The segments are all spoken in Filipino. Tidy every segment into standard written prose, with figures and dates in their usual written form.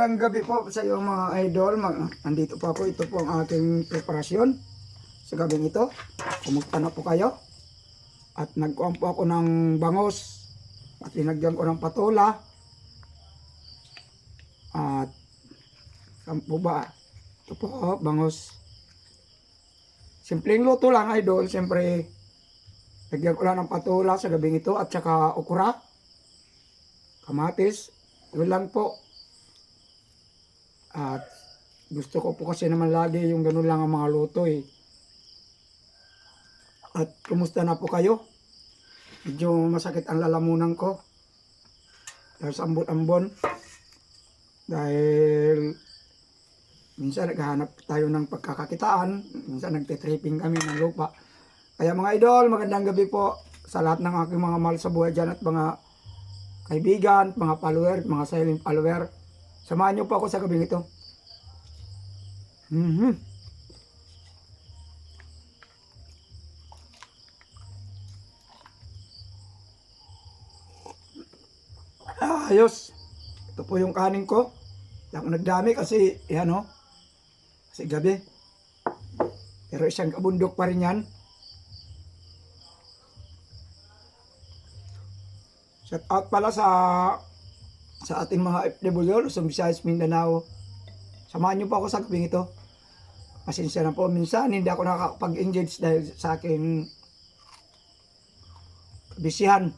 Ang gabi po sa iyo mga idol, andito po ako, ito po ang aking preparasyon sa gabing ito. Kumusta na po kayo? At nagkuhan po ako ng bangos at linagyan ko ng patola. At saan po ba? Ito po, bangos. Simpleng luto lang idol, siyempre lagyan ko lang ng patola sa gabing ito at saka okra, kamatis, yun lang po. At gusto ko po kasi naman lagi yung ganun lang ang mga luto eh. At kumusta na po kayo? Medyo masakit ang lalamunan ko dahil sa ambon-ambon. Dahil minsan naghahanap tayo ng pagkakakitaan, minsan nagtitripping kami ng lupa. Kaya mga idol, magandang gabi po sa lahat ng aking mga mahal sa buhay dyan at mga kaibigan, mga follower, mga silent follower. Samahan niyo po ako sa gabing ito. Ayos. Ito po yung kanin ko. Hindi ako nagdami kasi, yan o. Kasi gabi. Pero isang kabundok pa rin yan. Shout out pala sa ating mga FW, Luzon, Visayas, Mindanao. Samahan niyo po ako sa gabing ito. Pasensya na po, minsan hindi ako nakakapag-engage dahil sa aking bisihan.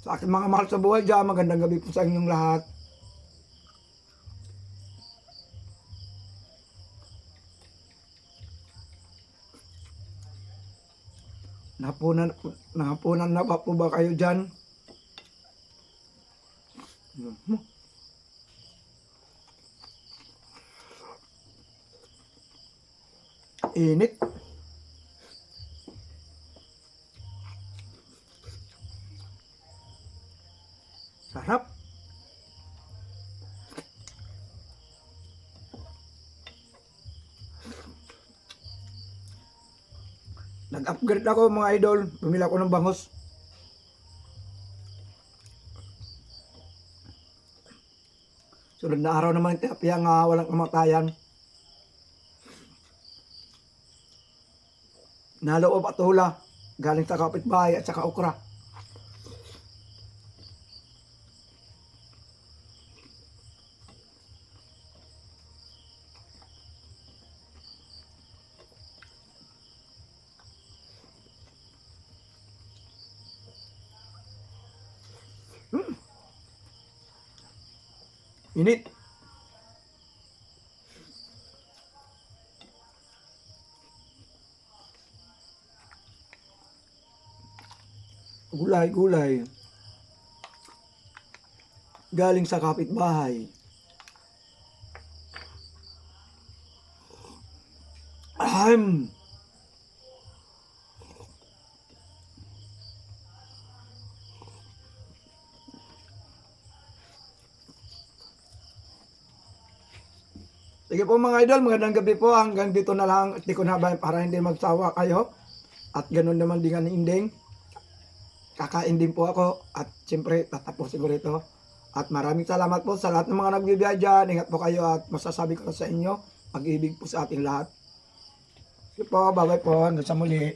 Sa aking mga mahal sa buhay dyan, magandang gabi po sa inyong lahat. Nahapunan na ba po ba kayo dyan? Init. Sarap. Nag-upgrade ako mga idol. Bumili ako ng bangos. Sunod na araw naman tilapia nga walang kamatayan. Nalo o patola. Galing sa kapitbahay at saka okra. Init. Gulay. Galing sa kapitbahay. Sige po mga idol, magandang gabi po. Hanggang dito na lang. Hindi ko na ba para hindi magsawa kayo. At ganun naman din ang ending. Kakain din po ako. At siyempre, tatapos siguro ito. At maraming salamat po sa lahat ng mga nagbibiyay dyan. Ingat po kayo at masasabi ko sa inyo, pag-ibig po sa ating lahat. Sige po, bye-bye po. Hanggang sa muli.